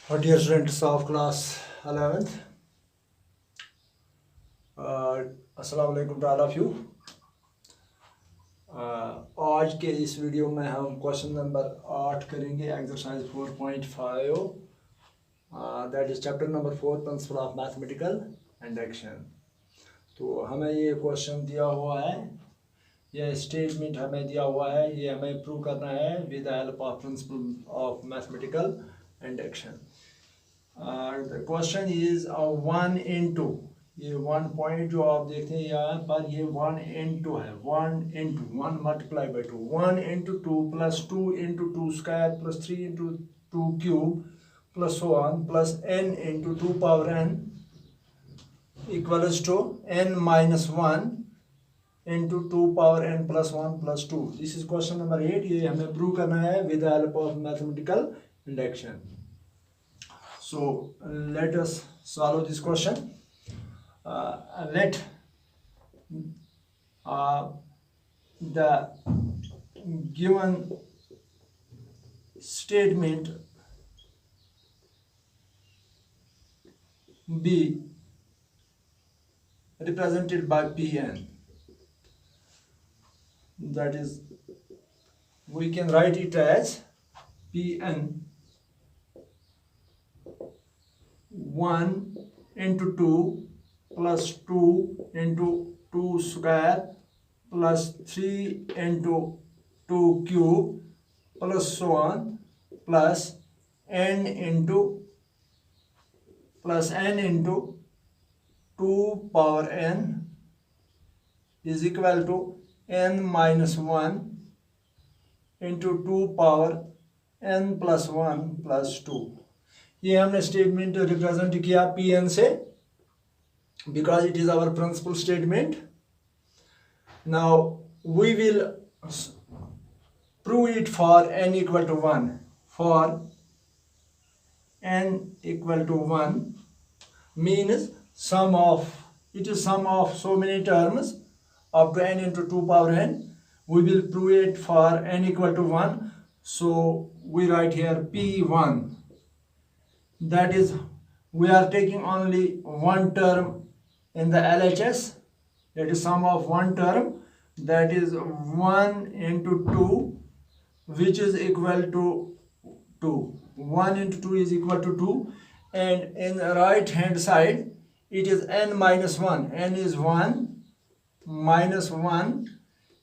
Dear students of class 11th, अस्सलाम वालेकुम to all of you. आज के इस वीडियो में हम क्वेश्चन नंबर 8 करेंगे, exercise 4.5, that is chapter number 4, principle of mathematical induction. तो हमें ये क्वेश्चन दिया हुआ है, ये स्टेटमेंट हमें दिया हुआ है, ये हमें प्रूव करना है with the help of principle of mathematical induction. Question is 1 into, ये 1 पॉइंट जो आप देखते हैं यहाँ पर, ये 1 into है, 1 into 1 multiply by 2, 1 into 2 plus 2 into 2 square plus 3 into 2 cube plus so on plus n into 2 power n equals to n minus 1 into 2 power n plus 1 plus 2. This is question number 8. ये हमें prove करना है with the help of mathematical induction. So let us solve this question. Let the given statement be represented by Pn. That is, we can write it as Pn 1 into 2 plus 2 into 2 square plus 3 into 2 cube plus so on plus n into 2 power n is equal to n minus 1 into 2 power n plus 1 plus 2. ये हमने statement represent किया P N से, because it is our principal statement. Now we will prove it for n equal to 1. For n equal to 1 means sum of, it is sum of so many terms up to n into 2 power n. We will prove it for n equal to 1. So we write here p1. That is, we are taking only one term in the LHS, that is sum of one term, that is 1 into 2, which is equal to 2. 1 into 2 is equal to 2, and in the right hand side it is n minus 1. N is 1 minus 1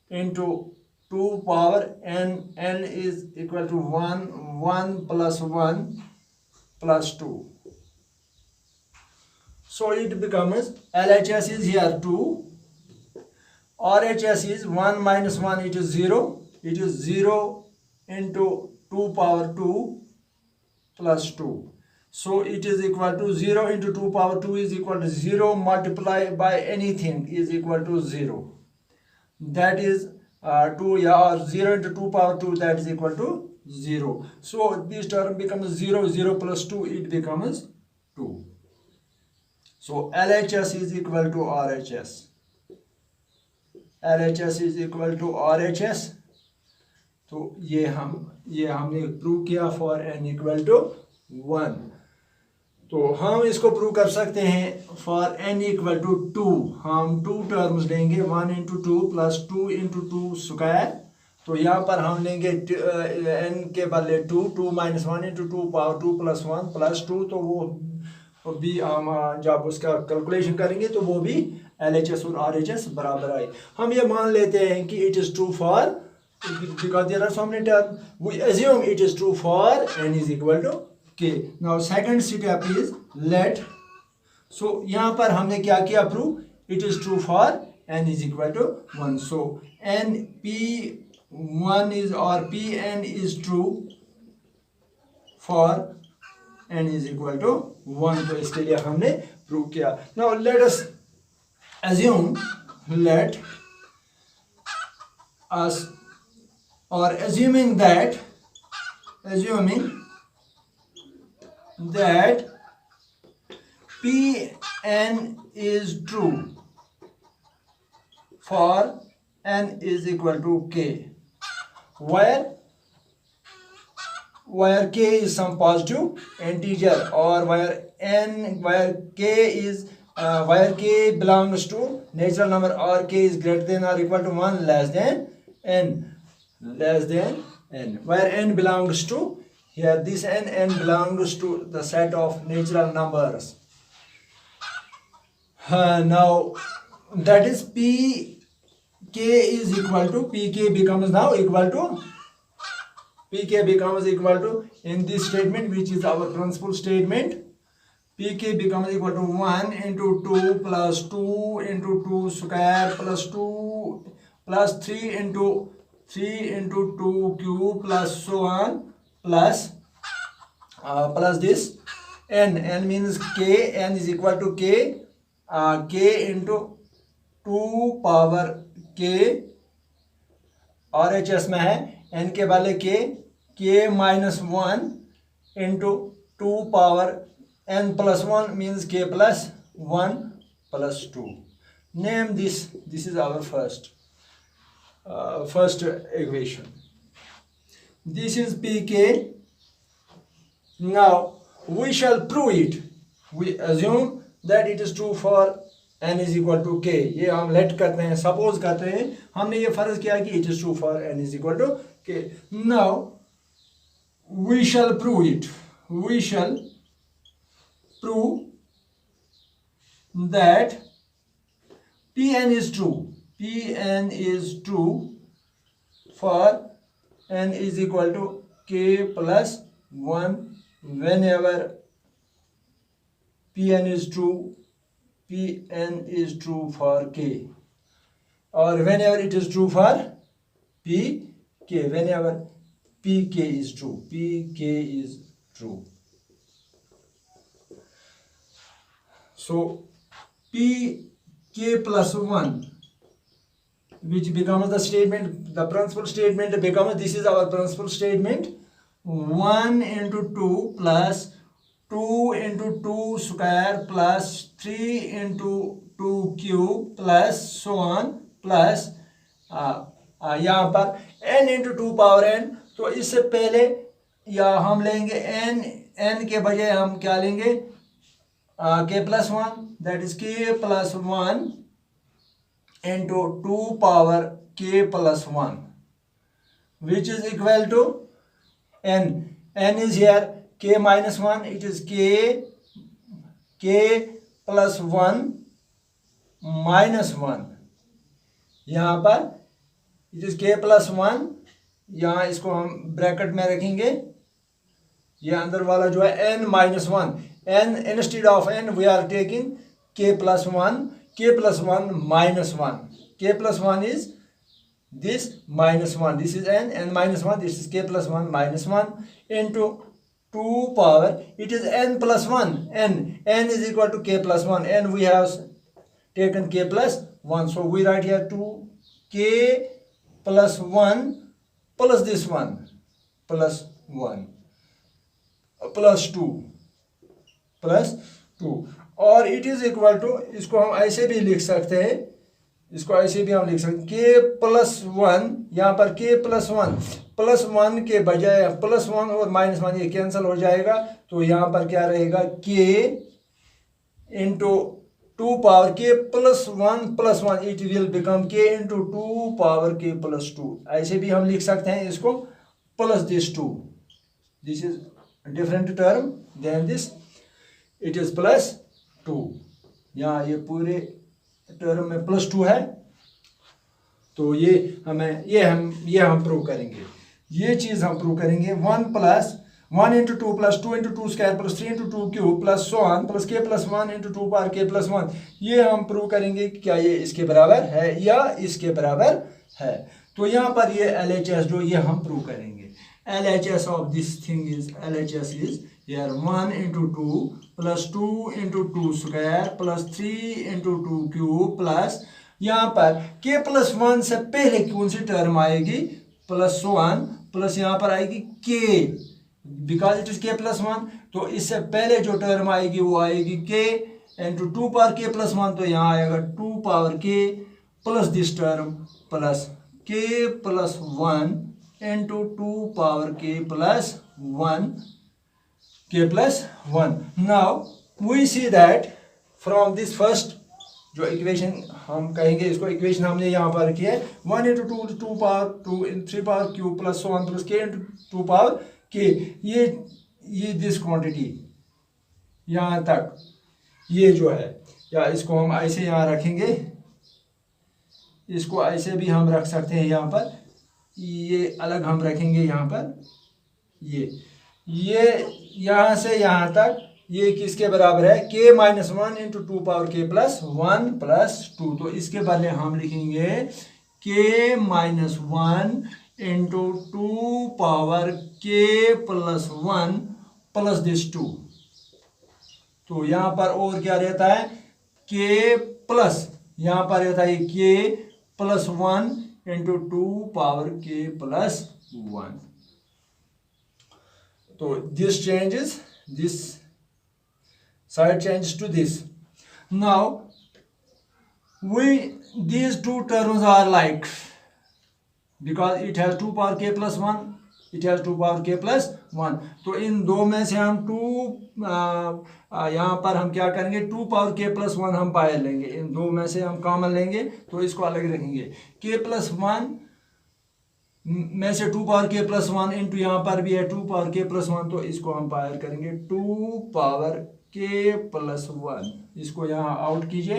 into 2 power n. N is equal to 1, 1 plus 1 plus 2. So it becomes, LHS is here 2, RHS is 1 minus 1, it is 0. It is 0 into 2 power 2 plus 2. So it is equal to 0 into 2 power 2 is equal to 0 multiplied by anything is equal to 0. That is 2, yeah, or 0 into 2 power 2, that is equal to 0. So this term becomes 0, 0 plus 2, it becomes 2. So LHS is equal to RHS. LHS is equal to RHS. तो ये हमने prove किया for n equal to 1. तो हम इसको prove कर सकते हैं फॉर n इक्वल टू 2. हम 2 टर्म्स लेंगे, 1 into 2 plus 2 into 2 स्क्वायर. तो यहाँ पर हम लेंगे n के बदले 2, 2 minus 1 into 2 power 2 plus 1 plus 2. तो वो भी हम जब उसका कैलकुलेशन करेंगे तो वो भी LHS और RHS बराबर आए. हम ये मान लेते हैं कि it is true for, because there are so many terms, we assume it is true for n is equal to k. Now second step is let. So यहाँ पर हमने क्या किया prove, it is true for n is equal to 1. So n p1 is, or pn is true for n is equal to 1. तो इसके लिए हमने prove किया. Now let us assume, let us, or assuming that Pn is true for n is equal to k, where where k is some positive integer, or where k belongs to natural number, or k is greater than or equal to 1 less than n, where n belongs to, here this n belongs to the set of natural numbers. Now that is pk is equal to, pk becomes now equal to, pk becomes equal to, in this statement which is our principal statement, pk becomes equal to 1 into 2 plus 2 into 2 square plus 2 plus 3 into 2 cube plus so on, plus this n means k, n is equal to k, k into 2 power k, RHS में है n के वाले k minus 1 into 2 power n plus 1 means k plus 1 plus 2. Name this is our first equation. This is pk. Now we shall prove it. We assume that it is true for n is equal to k. ये हम late करते हैं, suppose करते हैं, हमने ये फर्ज किया कि it is true for n is equal to k. Now we shall prove it. We shall prove that Pn is true. Pn is true for n is equal to k plus 1 whenever Pn is true. Pn is true for k, or whenever it is true for pk, whenever pk is true, pk is true. So pk plus 1, which becomes the statement, the principal statement becomes, this is our principal statement, 1 into 2 plus 2 into 2 square plus 3 into 2 cube plus so on, plus यहाँ पर n into 2 power n, तो इससे पहले या हम लेंगे n के बजाय हम क्या लेंगे, k plus 1, that is k plus 1 into 2 power k plus 1, which is equal to n is here k minus 1, it is k plus 1 minus 1, यहाँ पर it is k plus 1, यहाँ इसको हम ब्रैकेट में रखेंगे, ये अंदर वाला जो है n minus 1, n instead of n we are taking k plus 1 minus 1, k plus 1 is this minus 1, this is n minus 1, this is k plus 1 minus 1 into 2 power, it is n plus 1, n is equal to k plus 1, n we have taken k plus 1, so we write here 2 k plus 1 plus this one plus 1 plus 2 और it is equal to, इसको हम ऐसे भी लिख सकते हैं, इसको ऐसे भी हम लिख सकते हैं, k plus 1, यहाँ पर k plus 1 के बजाय प्लस 1 और माइनस 1 ये कैंसिल हो जाएगा, तो यहाँ पर क्या रहेगा, k into 2 power k plus 1 it will become k into 2 power k plus 2, ऐसे भी हम लिख सकते हैं इसको, plus this 2, this is a different term than this, it is plus 2, यहाँ ये पूरे टर्म में प्लस 2 है, तो ये हम प्रूव करेंगे, ये चीज हम प्रूव करेंगे, 1 into 2 plus 2 into 2 square plus 3 into 2 cube plus so on plus k plus 1 into 2 power k plus 1, ये हम प्रूव करेंगे क्या ये इसके बराबर है या इसके बराबर है, तो यहाँ पर ये LHS जो ये हम प्रूव करेंगे, LHS of this thing is, LHS is here 1 into 2 plus 2 into 2 square plus 3 into 2 cube plus यहाँ पर k plus 1 से पहले कौन सी टर्म आएगी, प्लस 1 प्लस यहाँ पर आएगी k, because it is k plus 1, तो इससे पहले जो टर्म आएगी वो आएगी k into 2 power k plus 1, तो यहाँ आएगा 2 power k plus this term plus k plus 1 into 2 power k plus 1 k plus 1. Now we see that from this first जो इक्वेशन हम कहेंगे, इसको इक्वेशन हमने यहाँ पर रखी है 1 into 2 2 power 2 3 power q plus 1 plus k into 2 power k. ये दिस क्वांटिटी यहाँ तक ये जो है, या इसको हम ऐसे यहाँ रखेंगे, इसको ऐसे भी हम रख सकते हैं यहाँ पर, ये अलग हम रखेंगे यहाँ पर, ये यहाँ से यहाँ तक ये किसके बराबर है, k minus 1 into 2 power k plus 1 plus 2. तो इसके बदले हम लिखेंगे k minus 1 into 2 power k plus 1 plus this 2. तो यहाँ पर और क्या रहता है, k प्लस, यहाँ पर रहता है k plus 1 into 2 power k plus 1. तो this changes, this side changes to this. Now these two terms are like, because it has 2 power k plus 1, it has 2 power k plus 1. तो इन दो में से हम 2 यहाँ पर हम क्या करेंगे, 2 पावर k plus 1 हम बाहर लेंगे, इन दो में से हम कॉमन लेंगे तो इसको अलग रखेंगे. k plus 1 में से 2 पावर k plus 1 इंटू यहाँ पर भी है 2 पावर k plus 1, तो इसको हम बाहर करेंगे 2 पावर k प्लस 1. इसको यहाँ आउट कीजिए,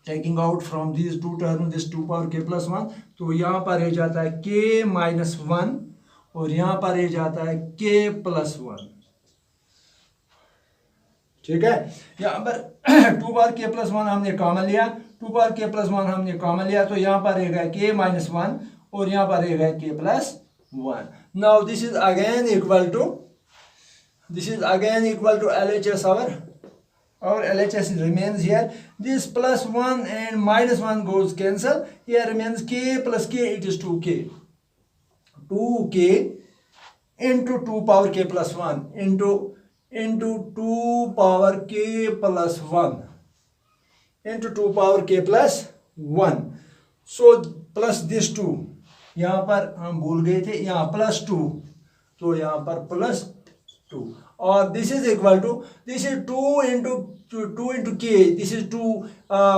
taking out from this two term, this 2 power k plus 1. तो यहाँ पर रह जाता है k माइनस 1 और यहाँ पर रह जाता है k प्लस 1. ठीक है, यहाँ पर 2 पावर k प्लस 1 हमने कॉमन लिया, 2 पावर k प्लस 1 हमने कॉमन लिया, तो यहाँ पर रहेगा k माइनस 1 और यहाँ पर रहेगा k plus 1. Now this is again equal to, this is again equal to LHS. Our LHS remains here. This plus 1 and minus 1 goes cancel. Here remains k plus k, it is 2k. 2k into 2 power k plus 1 into 2 power k plus 1 into 2 power k plus 1. So plus this 2. यहाँ पर हम भूल गए थे, यहाँ plus 2, तो यहाँ पर प्लस 2, और this is equal to, this is 2 into k, this is 2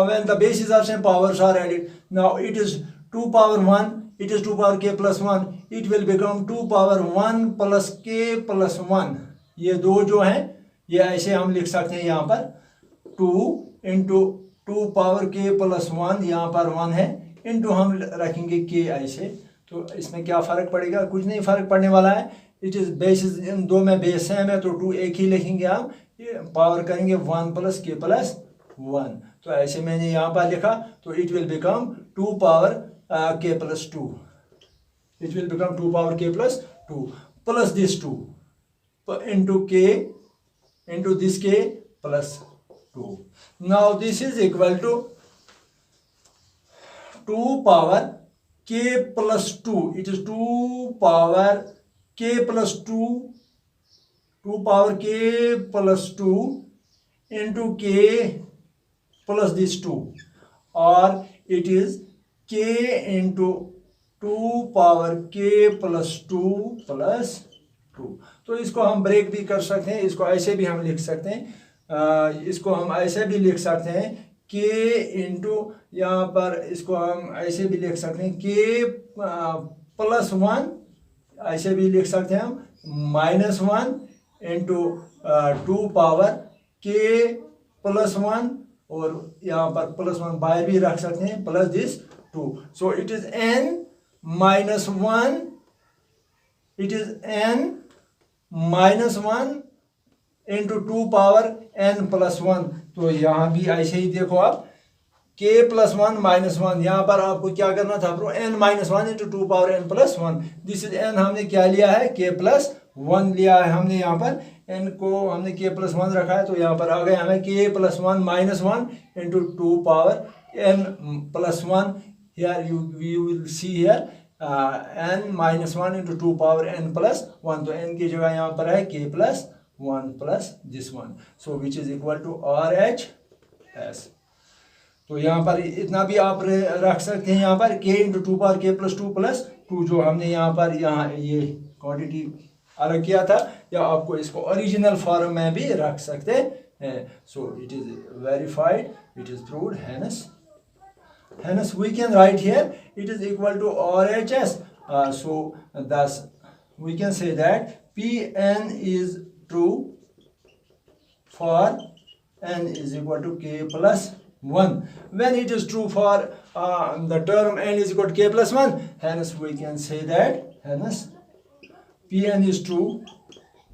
when the bases of same powers are added. Now it is 2 power 1, it is 2 power k plus 1, it will become 2 power 1 plus k plus 1. ये दो जो हैं ये ऐसे हम लिख सकते हैं, यहाँ पर 2 into 2 power k plus 1, यहाँ पर 1 है, इंटू हम रखेंगे k ऐसे. तो इसमें क्या फ़र्क पड़ेगा, कुछ नहीं फ़र्क पड़ने वाला है. इट इज़ बेसिस, इन दो में बेस सेम है तो 2 एक ही लिखेंगे हम, ये पावर करेंगे 1 प्लस k प्लस 1. तो ऐसे मैंने यहाँ पर लिखा, तो it will become 2 power k plus 2, it will become 2 power k plus 2 plus this 2 into k into this k plus 2. Now this is equal to 2 power k plus 2, it is 2 power k plus 2, 2 power k plus 2 into k plus this 2, or it is k into 2 power k plus 2 plus 2. तो इसको हम break भी कर सकते हैं, इसको ऐसे भी हम लिख सकते हैं, इसको हम ऐसे भी लिख सकते हैं k इंटू, यहाँ पर इसको हम ऐसे भी लिख सकते हैं k प्लस 1, ऐसे भी लिख सकते हैं हम minus 1 into 2 power k plus 1, और यहाँ पर प्लस 1 बाहर भी रख सकते हैं, plus this 2. So it is n minus 1, it is n minus 1 into 2 power n plus 1. तो यहाँ भी ऐसे ही देखो आप, k प्लस 1 माइनस 1, यहाँ पर आपको क्या करना था bro, n minus 1 into 2 power n plus 1. This is n, हमने क्या लिया है, k प्लस 1 लिया है हमने, यहाँ पर n को हमने k प्लस 1 रखा है, तो यहाँ पर आ गए हमें k plus 1 minus 1 into 2 power n plus 1. Here you will see here n minus 1 into 2 power n plus 1. तो n की जगह यहाँ पर है k plus 1 plus this 1, so which is equal to RHS. तो यहाँ पर इतना भी आप रख सकते हैं, यहाँ पर k into 2 power k plus 2 plus 2, जो हमने यहाँ पर ये क्वांटिटी अलग किया था, या आपको इसको ओरिजिनल फॉर्म में भी रख सकते हैं. So it is verified, it is proved. Hence we can write here it is equal to RHS. So thus we can say that Pn is true for n is equal to k plus 1. When it is true for the term n is equal to k plus 1, hence we can say that hence Pn is true.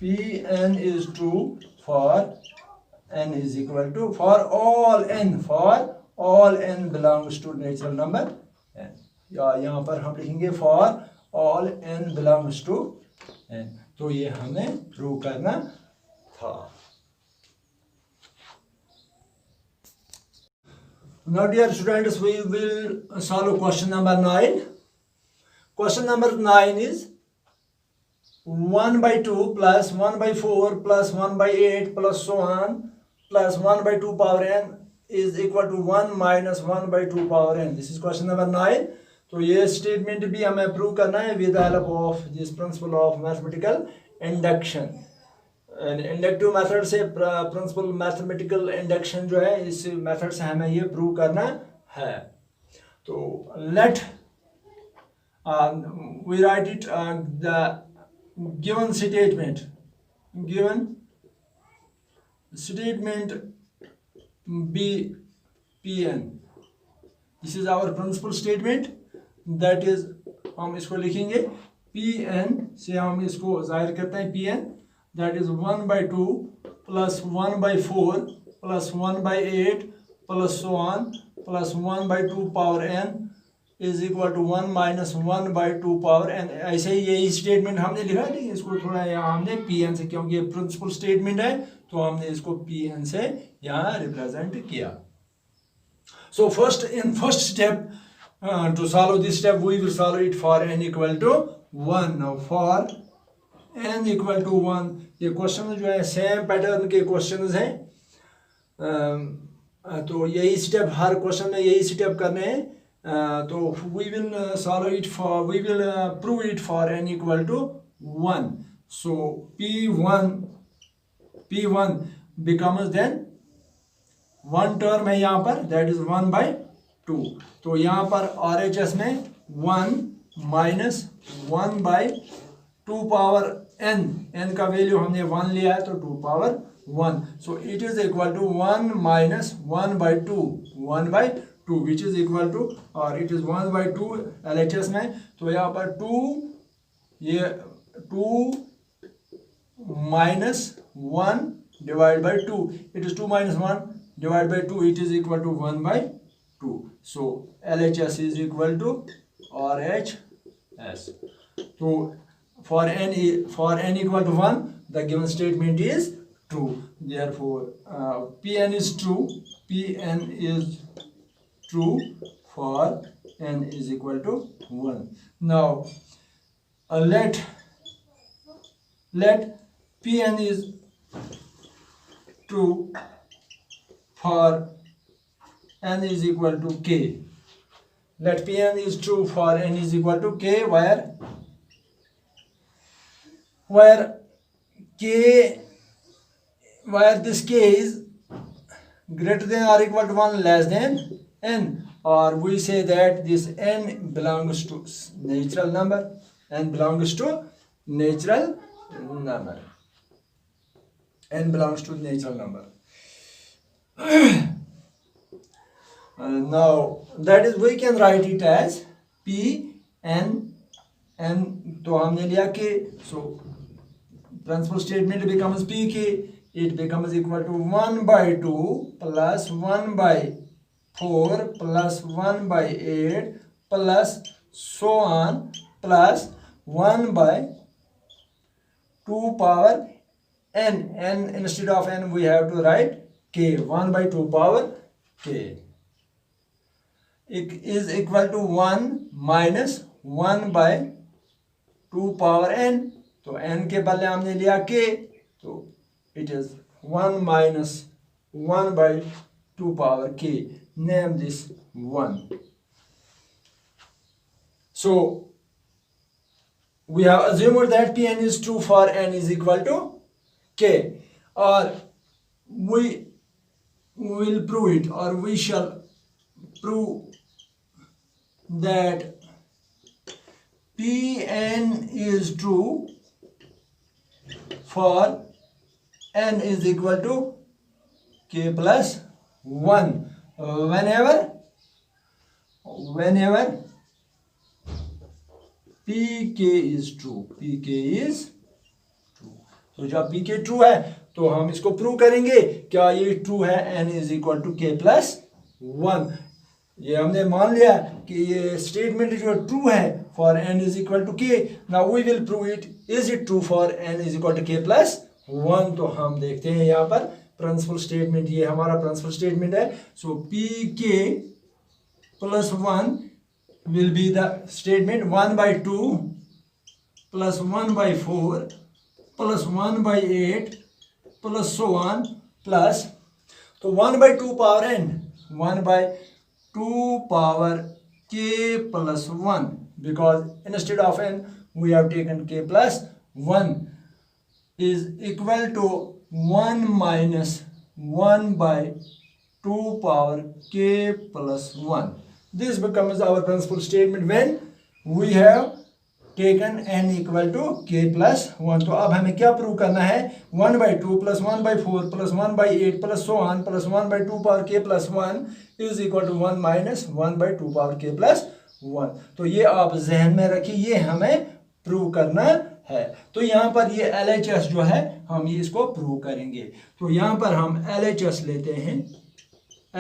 Pn is true for n is equal to for all n belongs to natural number n. या यहाँ पर हम लिखेंगे for all n belongs to n. तो ये हमें prove करना था. Now dear students, we will solve question number 9. Question number 9 is 1 by 2 plus 1 by 4 plus 1 by 8 plus so on plus 1 by 2 power n is equal to 1 minus 1 by 2 power n. This is question number 9. तो ये statement भी हमें prove करना है with the help of this principle of mathematical induction. Inductive method से principal mathematical induction जो है, इस मेथड से हमें ये प्रूव करना है. तो let we write it the given statement B Pn. This is our principal statement. That is हम इसको लिखेंगे Pn से हम इसको जाहिर करते हैं Pn that is 1 by 2 plus 1 by 4 plus 1 by 8 plus so on plus 1 by 2 power n is equal to 1 minus 1 by 2 power n. ऐसे ही यही स्टेटमेंट हमने लिखा है, लेकिन इसको थोड़ा यहाँ हमने Pn से, क्योंकि ये प्रिंसिपल स्टेटमेंट है तो हमने इसको Pn से यहाँ रिप्रेजेंट किया. So first step to solve this step we will solve it for n equal to 1. Now for n equal to 1, ये क्वेश्चन जो है सेम पैटर्न के क्वेश्चंस हैं. तो यही स्टेप हर क्वेश्चन में यही स्टेप करने हैं. तो we will solve it for, we will prove it for n equal to 1. So P1 becomes then one term है यहाँ पर, that is 1 by 2. तो यहाँ पर RHS में 1 minus 1 by 2 power n का वैल्यू हमने 1 लिया है तो 2 power 1. So it is equal to 1 minus 1 by 2 which is equal to, और it is 1 by 2 LHS में. तो यहाँ पर 2 ये 2 minus 1 divided by 2, it is 2 minus 1 divided by 2, it is equal to 1 by 2. So LHS is equal to RHS. So for n equal to 1, the given statement is true. Therefore Pn is true. Pn is true for n is equal to 1. Now let Pn is true for n is equal to k. Let Pn is true for n is equal to k, where this k is greater than or equal to 1 less than n, or we say that this n belongs to natural number. N belongs to natural number. N belongs to natural number. Now that is we can write it as Pn. n तो हमने लिया k, so principal statement becomes pk. It becomes equal to 1 by 2 plus 1 by 4 plus 1 by 8 plus so on plus 1 by 2 power n. Instead of n we have to write k. 1 by 2 power k. It is equal to 1 minus 1 by 2 power n. तो n के बदले हमने लिया k, तो it is 1 minus 1 by 2 power k. Name this 1. So we have assumed that Pn is true for n is equal to k, or we will prove it, or we shall prove that Pn is true for n is equal to k plus 1 whenever pk is true. pk is true. तो जब pk true है तो हम इसको prove करेंगे क्या ये true है n is equal to k plus 1. ये हमने मान लिया कि ये स्टेटमेंट जो ट्रू है for n is equal to k. Now we will prove it. Is it true for n is equal to k plus 1. तो हम देखते हैं यहाँ पर प्रिंसिपल स्टेटमेंट. ये हमारा प्रिंसिपल स्टेटमेंट है. सो pk plus 1 will be the statement 1 by 2 plus 1 by 4 plus 1 by 8 plus so on plus, तो 1 by 2 power n, 1 by 2 power k plus 1, because instead of n we have taken k plus 1, is equal to 1 minus 1 by 2 power k plus 1. This becomes our principal statement when we have taken n equal to k plus 1. तो अब हमें क्या prove करना है? 1 by 2 plus 1 by 4 plus 1 by 8 plus so on plus 1 by 2 power k plus 1 is equal to 1 minus 1 by 2 power k plus 1. तो ये आप जहन में रखिए, ये हमें प्रूव करना है. तो यहाँ पर ये LHS जो है हम ये इसको प्रूव करेंगे. तो यहाँ पर हम LHS लेते हैं.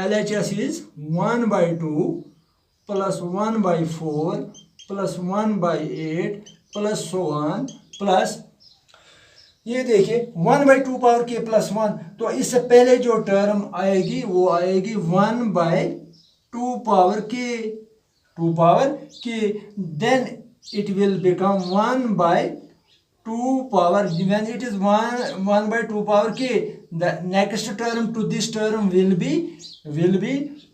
LHS is 1 by 2 plus 1 by 4 plus 1 by 8 plus so on plus, ये देखिए 1 by 2 power k plus 1. तो इससे पहले जो टर्म आएगी वो आएगी 1 by 2 power k, then it will become 1 by 2 power, when it is 1 by 2 power k, the next term to this term will be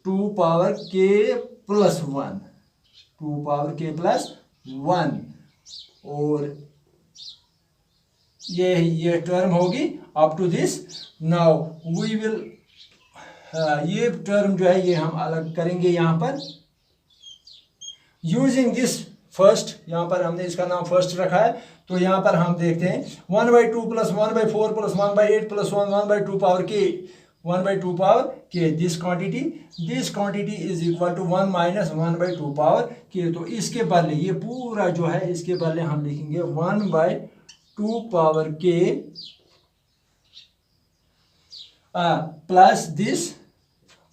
2 power k plus 1, 2 power k plus 1, और ये term होगी up to this. Now we will, ये term जो है ये हम अलग करेंगे यहाँ पर यूजिंग दिस फर्स्ट. यहाँ पर हमने इसका नाम फर्स्ट रखा है. तो यहाँ पर हम देखते हैं 1 by 2 plus 1 by 4 plus 1 by 8 plus 1 by 2 power k, 1 by 2 power k. this quantity is equal to 1 minus 1 by 2 power k. तो इसके बदले ये पूरा जो है इसके बदले हम लिखेंगे 1 by 2 power k plus this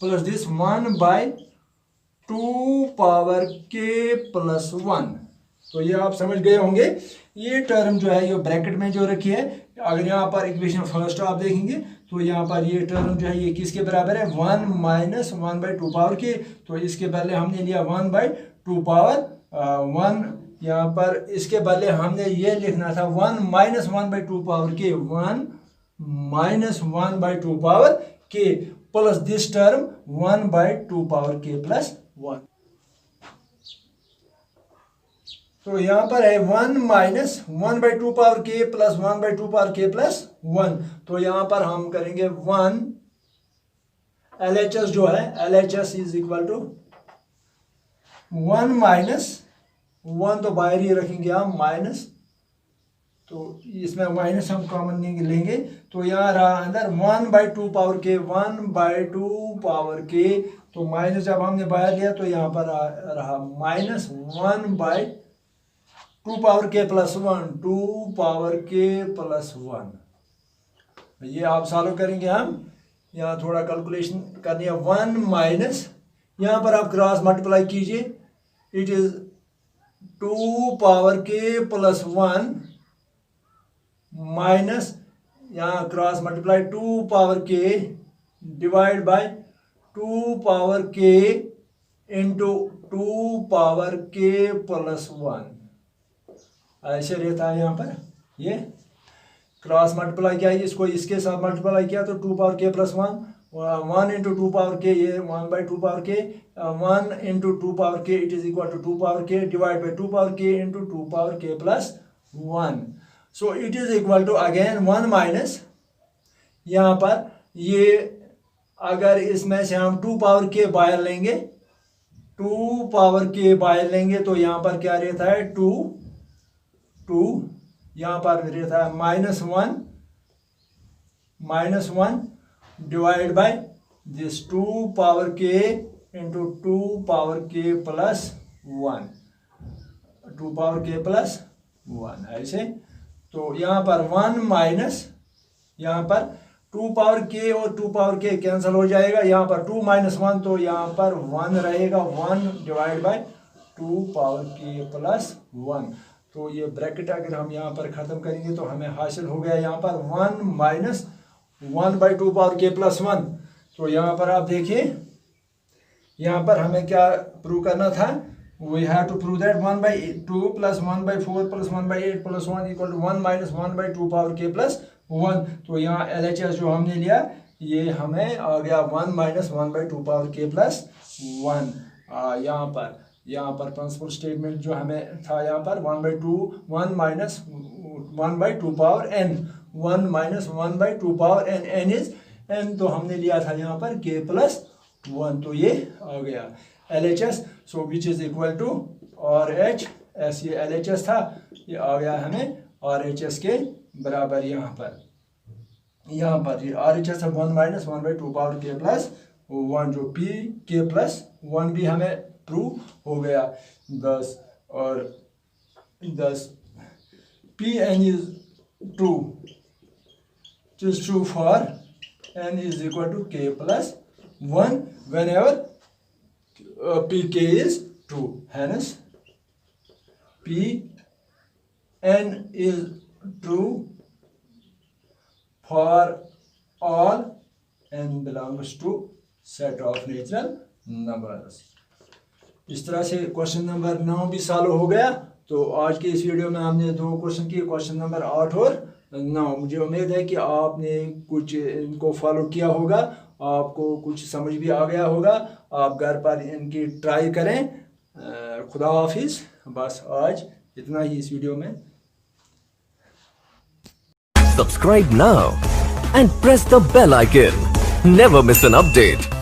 1 by 2 power k plus 1. तो ये आप समझ गए होंगे. ये टर्म जो है ये ब्रैकेट में जो रखी है, अगर यहाँ पर इक्वेशन फर्स्ट आप देखेंगे तो यहाँ पर ये टर्म जो है ये किसके बराबर है? 1 minus 1 by 2 power k. तो इसके बदले हमने लिया 1 by 2 power 1. यहाँ पर इसके बदले हमने ये लिखना था 1 minus 1 by 2 power k, 1 minus 1 by 2 power k plus this term 1 by 2 power k plus 1. तो यहाँ पर है 1 minus 1 by 2 power k plus 1 by 2 power k plus 1. तो यहाँ पर हम करेंगे 1 LHS जो है LHS is equal to 1 minus 1 तो बाहर ही रखेंगे हम माइनस, तो इसमें माइनस हम कॉमन नहीं लेंगे. तो यहाँ रहा अंदर 1 by 2 power k, 1 by 2 power k. तो माइनस जब हमने बाहर लिया तो यहाँ पर रहा minus 1 by 2 power k plus 1, 2 power k plus 1. ये आप सॉल्व करेंगे हम. यहाँ थोड़ा कैलकुलेशन करनी है. 1 माइनस, यहाँ पर आप क्रॉस मल्टीप्लाई कीजिए, it is 2 power k plus 1 minus यहाँ cross multiply 2 power k divide by 2 power k into 2 power k plus 1. ऐसे रहता है. यहाँ पर ये क्रॉस मल्टीप्लाई किया, इसको इसके साथ मल्टीप्लाई किया तो 2 power k plus 1, 1 into 2 power k, ये 1 by 2 power k, 1 into 2 power k, it is equal to 2 power k divide by 2 power k into 2 power k plus 1. So it is equal to again 1 minus, यहाँ पर ये अगर इसमें से हम 2 power के बाहर लेंगे, 2 पावर के बाहर लेंगे तो यहाँ पर क्या रहता है 2 यहाँ पर रहता है -1 डिवाइड बाय दिस 2 पावर के into 2 power k plus 1, 2 power k plus 1 ऐसे। तो यहाँ पर 1 माइनस, यहाँ पर 2 पावर के और 2 पावर के कैंसिल हो जाएगा, यहाँ पर 2 माइनस 1 तो यहाँ पर 1 रहेगा, 1 divide by 2 power k plus 1। तो ये ब्रैकेट अगर हम यहाँ पर ख़त्म करेंगे तो हमें हासिल हो गया यहाँ पर 1 minus 1 by 2 power k plus 1। तो यहाँ पर आप देखिए, यहाँ पर हमें क्या प्रूव करना था, we have to prove that 1 by 2 plus 1 by 4 plus 1 by 8 plus 1 equal to 1 minus 1 by 2 power k plus 1। तो यहाँ LHS जो हमने लिया ये हमें आ गया 1 minus 1 by 2 power k plus 1। यहाँ पर प्रिंसिपल स्टेटमेंट जो हमें था यहाँ पर 1 minus 1 by 2 power n, 1 minus 1 by 2 power n, n is n, तो हमने लिया था यहाँ पर k प्लस 1। तो ये आ गया LHS, so which is equal to RHS, ये LHS था, ये आ गया हमें RHS के बराबर। यहाँ पर ये RHS है 1 minus 1 by 2 power k plus 1, जो P के प्लस 1 भी हमें प्रूव हो गया 10 और 10। Pn is true, it is true for n is equal to k plus 1 whenever Pk is true, hence Pn is true for all n belongs to set of natural numbers। इस तरह से question number 9 भी solve हो गया। तो आज के इस वीडियो में हमने 2 क्वेश्चन किए, क्वेश्चन नंबर 8 और 9। मुझे उम्मीद है कि आपने कुछ इनको फॉलो किया होगा, आपको कुछ समझ भी आ गया होगा, आप घर पर इनकी ट्राई करें। खुदा हाफिज़। बस आज इतना ही इस वीडियो में। Subscribe now and press the bell icon. Never miss an update.